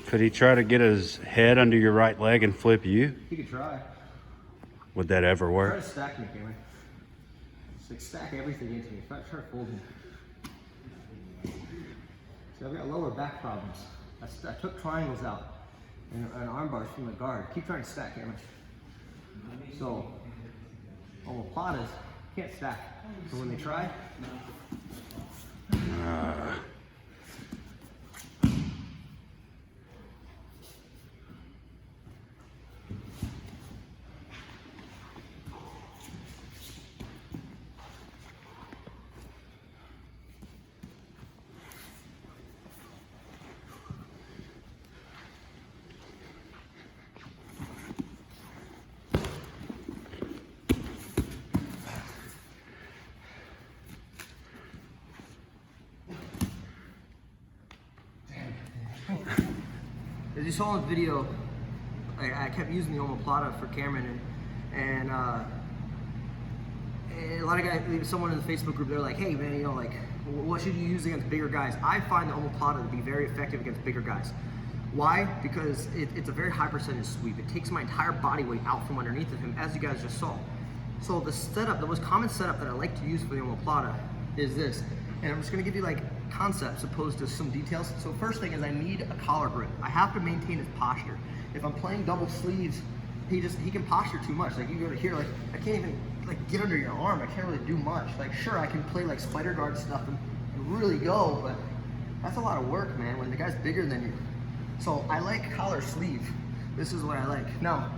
Could he try to get his head under your right leg and flip you? He could try. Would that ever work? Try to stack me, Cameron. Just like stack everything into me. Try to fold me. See, I've got lower back problems. I took triangles out and arm bars from the guard. Keep trying to stack, Cameron. So, omoplatas can't stack. So when they try, as you saw in the video, I kept using the omoplata for Cameron, and a lot of guys, someone in the Facebook group, they're like, hey man, you know, like, what should you use against bigger guys? I find the omoplata to be very effective against bigger guys. Why? Because it's a very high percentage sweep. It takes my entire body weight out from underneath of him, as you guys just saw. So the setup, the most common setup that I like to use for the omoplata is this. And I'm just gonna give you like concepts opposed to some details. So first thing is I need a collar grip. I have to maintain his posture. If I'm playing double sleeves, he can posture too much. Like you go to here, like I can't even like get under your arm. I can't really do much. Like sure, I can play like spider guard stuff and really go, but that's a lot of work, man, when the guy's bigger than you. So I like collar sleeve. This is what I like. Now,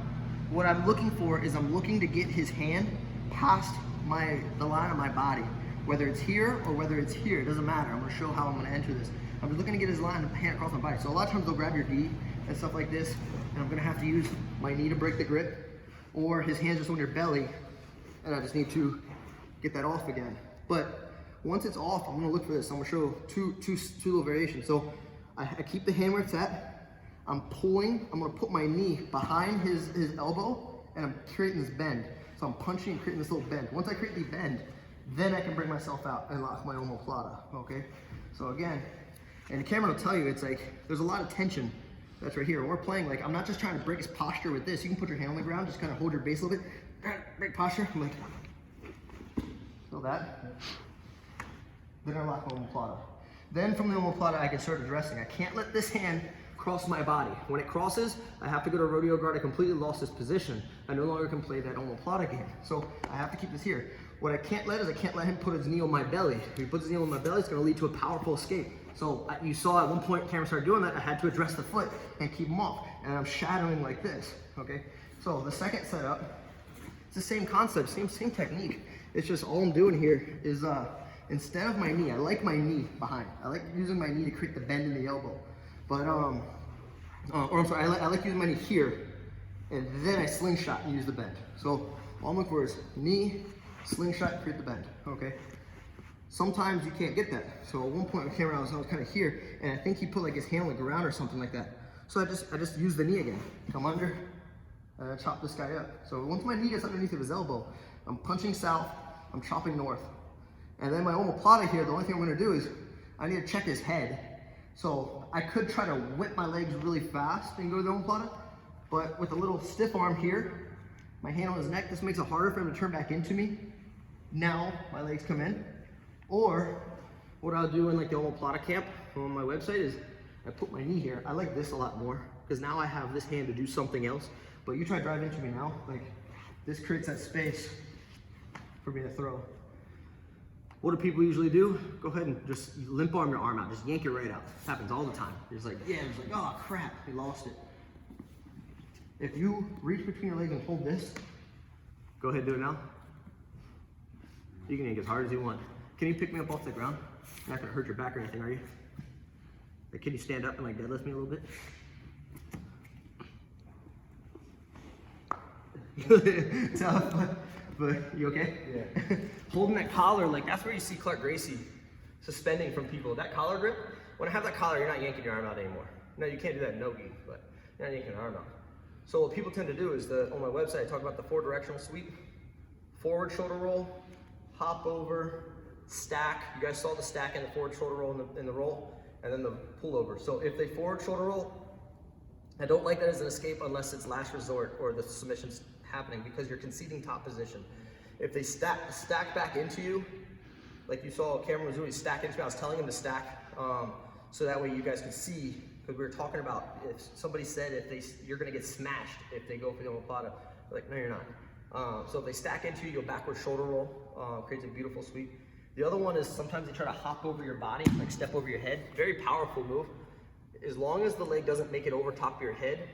what I'm looking for is I'm looking to get his hand past the line of my body. Whether it's here or whether it's here, it doesn't matter. I'm gonna show how I'm gonna enter this. I'm just looking to get his line of hand across my body. So a lot of times they'll grab your knee and stuff like this, and I'm gonna have to use my knee to break the grip, or his hand's just on your belly, and I just need to get that off again. But once it's off, I'm gonna look for this. I'm gonna show two little variations. So I keep the hand where it's at. I'm pulling, I'm gonna put my knee behind his elbow, and I'm creating this bend. So I'm punching and creating this little bend. Once I create the bend, then I can bring myself out and lock my omoplata, okay? So again, and Cameron will tell you, it's like, there's a lot of tension that's right here. We're playing, like, I'm not just trying to break his posture with this. You can put your hand on the ground, just kind of hold your base a little bit, break posture. I'm like, feel that? Then I lock my omoplata. Then from the omoplata, I can start addressing. I can't let this hand cross my body. When it crosses, I have to go to rodeo guard. I completely lost this position. I no longer can play that omoplata game. So I have to keep this here. What I can't let is I can't let him put his knee on my belly. If he puts his knee on my belly, it's gonna lead to a powerful escape. So you saw at one point Cameron started doing that, I had to address the foot and keep him off. And I'm shadowing like this, okay? So the second setup, it's the same concept, same technique. It's just all I'm doing here is instead of my knee, I like my knee behind. I like using my knee to create the bend in the elbow. But, or I'm sorry, I like using my knee here, and then I slingshot and use the bend. So all I'm looking for is knee, slingshot, create the bend, okay? Sometimes you can't get that. So at one point with Cameron, I was kind of here, and I think he put like his hand on the ground or something like that. So I just use the knee again. Come under, and I chop this guy up. So once my knee gets underneath of his elbow, I'm punching south, I'm chopping north. And then my omoplata here, the only thing I'm gonna do is I need to check his head. So I could try to whip my legs really fast and go to the omoplata, but with a little stiff arm here, my hand on his neck, this makes it harder for him to turn back into me. Now my legs come in. Or what I'll do in like the omoplata camp on my website is I put my knee here. I like this a lot more because now I have this hand to do something else. But you try driving into me now, like this creates that space for me to throw. What do people usually do? Go ahead and just limp arm your arm out. Just yank it right out. It happens all the time. You're just like, yeah, it's like, oh crap, he lost it. If you reach between your legs and hold this, go ahead, do it now. You can yank as hard as you want. Can you pick me up off the ground? You're not gonna hurt your back or anything, are you? Like, can you stand up and like deadlift me a little bit? Tough, but you okay? Yeah. Holding that collar, like that's where you see Clark Gracie suspending from people. That collar grip, when I have that collar, you're not yanking your arm out anymore. No, you can't do that in no-gi, but you're not yanking your arm out. So what people tend to do is, on my website, I talk about the 4 directional sweep. Forward shoulder roll, hop over, stack. You guys saw the stack and the forward shoulder roll in the roll, and then the pull over. So if they forward shoulder roll, I don't like that as an escape unless it's last resort or the submission's happening, because you're conceding top position. If they stack back into you, like you saw Cameron Mazzuti stack into me, I was telling him to stack so that way you guys could see, because we were talking about if somebody said you're gonna get smashed if they go for the omoplata. Like, no, you're not. So if they stack into you, you'll backward shoulder roll, creates a beautiful sweep. The other one is sometimes they try to hop over your body, like step over your head. Very powerful move. As long as the leg doesn't make it over top of your head,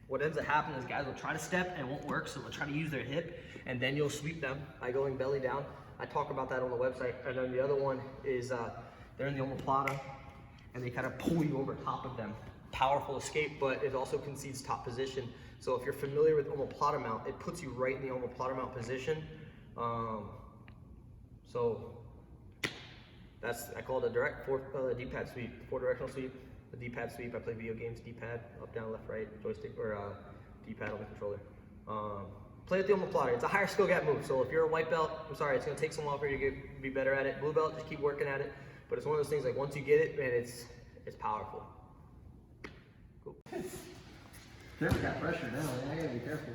what ends up happening is guys will try to step and it won't work, so they'll try to use their hip, and then you'll sweep them by going belly down. I talk about that on the website. And then the other one is they're in the omoplata, and they kind of pull you over top of them. Powerful escape, but it also concedes top position. So if you're familiar with omoplata mount, it puts you right in the omoplata mount position. So I call it a direct D-pad sweep, 4-directional sweep. The D-pad sweep, I play video games, D-pad, up, down, left, right, joystick, or D-pad on the controller. Play with the omoplata. It's a higher skill gap move, so if you're a white belt, I'm sorry, it's gonna take some while for you to be better at it. Blue belt, just keep working at it. But it's one of those things, like once you get it, man, it's powerful. Cool. Careful, got pressure now, man. I gotta be careful.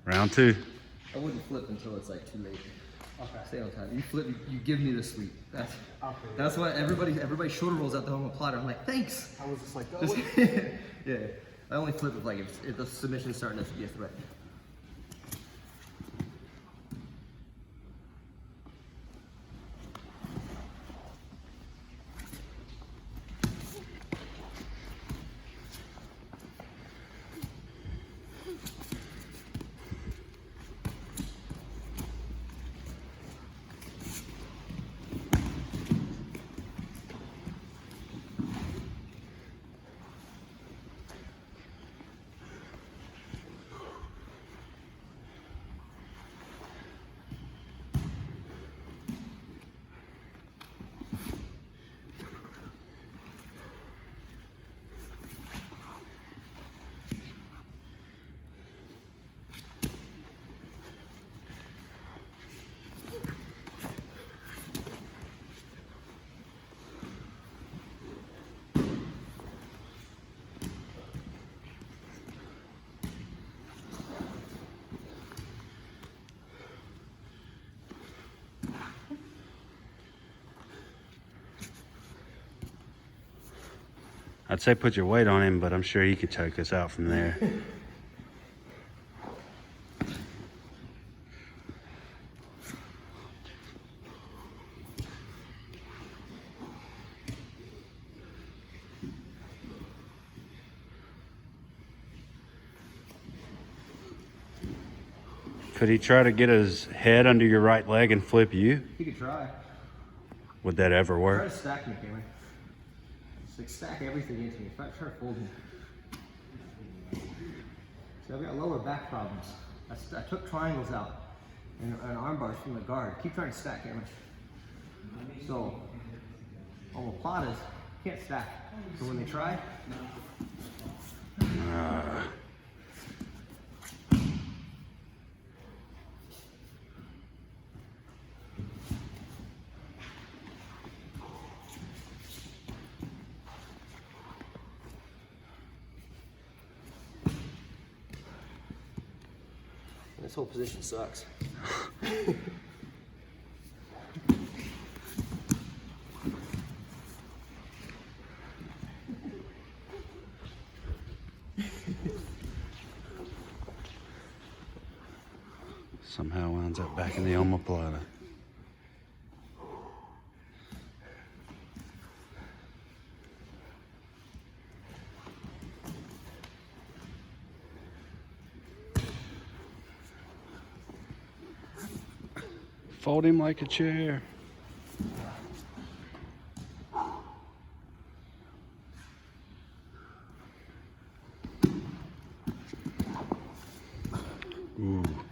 Round 2. I wouldn't flip until it's like too late. Okay. Stay on time. You flip, you give me the sweep. That's why everybody shoulder rolls out the omoplata. I'm like, thanks. I was just like, oh, Yeah. I only flip it like if the submission's starting to be a threat. I'd say put your weight on him, but I'm sure he could choke us out from there. Could he try to get his head under your right leg and flip you? You could try. Would that ever Try work? to stack me, Cameron. Just like stack everything into me. Try to fold me. See, I've got lower back problems. I took triangles out and arm bars from the guard. Keep trying to stack, Cameron. So, omoplatas can't stack. So when they try, this whole position sucks. Somehow winds up back in the omoplata. Fold him like a chair. Ooh.